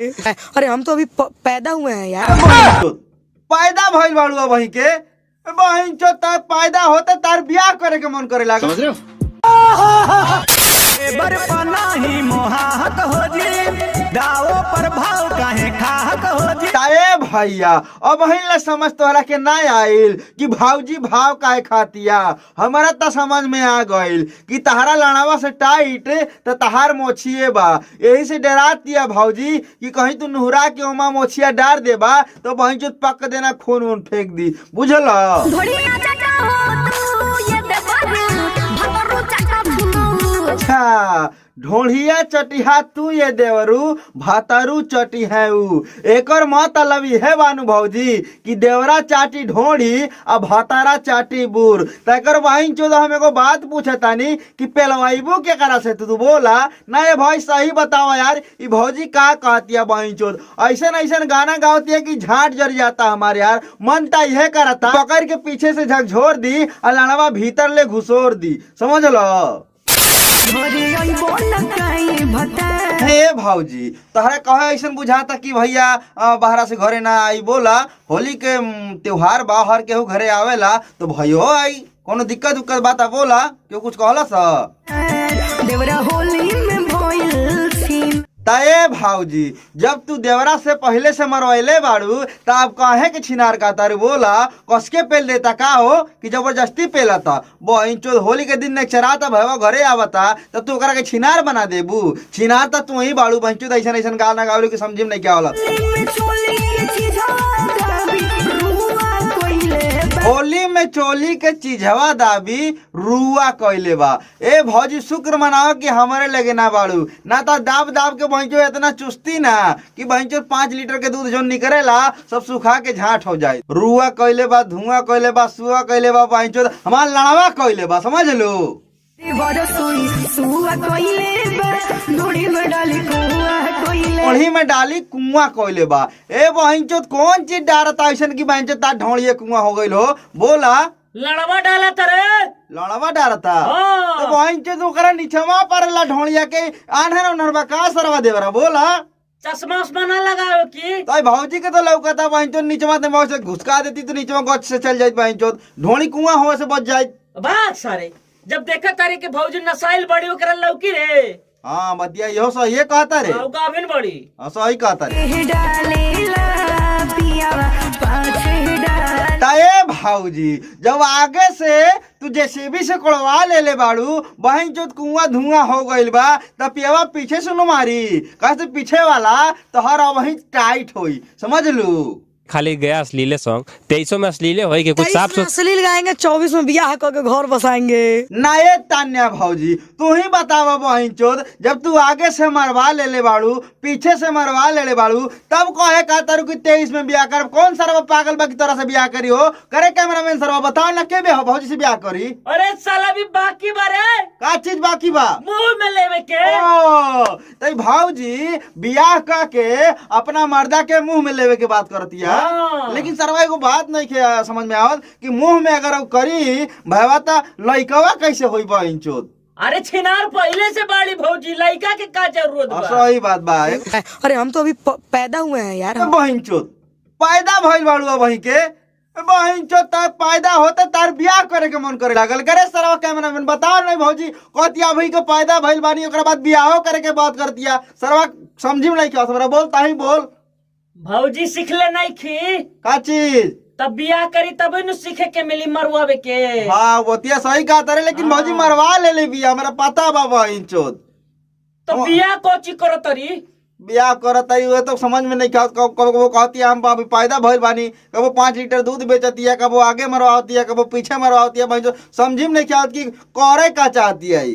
अरे हम तो अभी पैदा हुए हैं यार। पैदा भइल बाड़ू वही के बहन चो पैदा होते तार ब्याह करे के मन करे लगा। समझ रहे हो? ताए भैया अब वही समझ तोहरा के ना आइल कि भाऊजी भाव काहे खातिया। हमारा तो समझ में आ गइल कि तहारा लड़ावा से टाइट तो तहार मोछिए बा, यही से डरा दिया भाऊजी कि कहीं तू नुहरा के ओमा मोछिया डार देबा तो वहीं जो पक देना खून वून फेंक दी। बुझल? अच्छा ढोढ़िया चटिहा तू ये देवरू भातारू चटी है एकर मतलब है बानू भौजी कि देवरा चाटी ढोढ़ी और भातारा चाटी बूर। तकर वहीं चोद हम एगो बात पूछे तानी कि पेलवाइबू के करा से तू बोला ना ये भाई सही बतावा यार ये भौजी का कहती है वहीं चोद ऐसा गाना गाती है कि झाट जर जाता हमारे यार मन ता यह करता पकड़ के पीछे से झकझोर दी और लड़वा भीतर ले घुसोर दी। समझ लो? हे भाऊजी तहरा कहे ऐसा बुझाता कि भैया बाहर से घरे ना आई। बोला होली के त्योहार बा हर केहू घरे आवेला तो भयो आई कोनो दिक्कत उक्कत बात बोला क्यों कुछ कहला सा देवरा होली में ताए भाऊजी जब तू देवरा से पहले से मरवाइले बाड़ू तब काहे के छिनार का तारू बोला कसके पेल देता का हो कि जबरदस्ती पेला था बहन चो होली के दिन चराता भैया घरे आवता तब तू ओकरा के छिनार बना देबू। छिनार तो तू ही बाड़ू बहन चो ऐसा ऐसा गाना गावलू कि समझी में नहीं क्या होला। होली में चोली के चीजवा दाबी रुआ कइले बा। ए भौजी शुक्र मनाओ कि हमारे लगे ना बाड़ू ना तो दाब दाब के बहनचो इतना चुस्ती ना कि बहनचो 5 लीटर के दूध जो निकलेला सब सुखा के झाट हो जाए। रुआ कइले बा, धुआं कइले बा, सुआ कइले बा, बहनचो हमार लड़ावा कइले बा। समझ लो? ओढ़ी में डाली कुआं कोयले बा। ए बहनचो कौन चीज डारता ऐसा की बहनचो ता ढोड़िए कुआं हो गइल हो। बोला लड़वा डाला तरे लड़वा डारता तो बहनचो तो ओकरा नीचवा परला ढोड़िया के आन्हर नरबा का सरवा देवरा। बोला चश्मा उस्मा ना लगाओ की तो भौजी के तो लौकता बहनचो नीचवा ते मौत से घुसका देती तो नीचवा गच से चल जाई बहनचो ढोड़ी कुआं हो से बच जाए। बात सारे जब देखा तारे के भौजी नसाइल बड़ी ओकरा लौकी रे। हाँ बतिया यो सही है कहता रे गाभिन बड़ी सही कहता रे। ताए भाऊजी जब आगे से तू जेसीबी से कोड़वा ले बाड़ू बहन जो कुआं धुआं हो गइल बा तब पियावा पीछे से न मारी कैसे पीछे वाला तो हर वही टाइट होई। समझ लू? खाली गया अश्लीले सॉन्ग 23 में अश्लीले होई के कुछ साफ अश्लील गाएंगे 24 में ब्याह करके घर बसाएंगे। नाये तान्या भौजी तू ही बतावा बहन चोद जब तू आगे से मरवा ले बाड़ू पीछे से मरवा ले बाड़ू तब कहे का तारू कि 23 में ब्याह कर। कौन सरवा पागल बा की तरह से ब्याह करी हो? करे कैमरामैन सरवा बताओ ना के हो भौजी से ब्याह करी? अरे साला भी बाकी बारे का चीज बाकी बा? मुंह में लेवे के। तो भौजी ब्याह का के अपना मर्दा के मुंह में लेवे के बात करती है। लेकिन सरवा को बात नहीं समझ में आवत कि मुंह में अगर करी भैया तो लइकवा कैसे होई बहन चोद। अरे छिनार पहले से बाड़ी भौजी लइका के का जरूरत बा? सही बात बा। अरे हम तो अभी पैदा हुए हैं यार। बहन चोद पैदा भइल बाड़ू वही के बहन चोद पैदा होते तार ब्याह करे के मन करे लागल। करे सरवा कैमरामैन बताओ नहीं भौजी कहतिया भाई के पैदा भइल बानी ओकरा बाद ब्याहो करे के बात करतिया। सरवा समझी में नहीं क्या हमरा बोलता ही बोल भौजी सीखले नहीं खी का चीज तब बियाह करी तब न सीखे के मिली मरवावे के। हाँ बतिया सही कहा तारे लेकिन भौजी मरवा ले बिया हमरा पता बाबा इंचोद तो बियाह कोची करो तरी ब्याह करत है तो समझ में नहीं कब कहती है हम अभी पैदा भइल बानी कबो 5 लीटर दूध बेचती है कबो आगे मरवाती है कबो पीछे मरवाती है भाई जो समझी में नहीं क्या कि करे का चाहती है।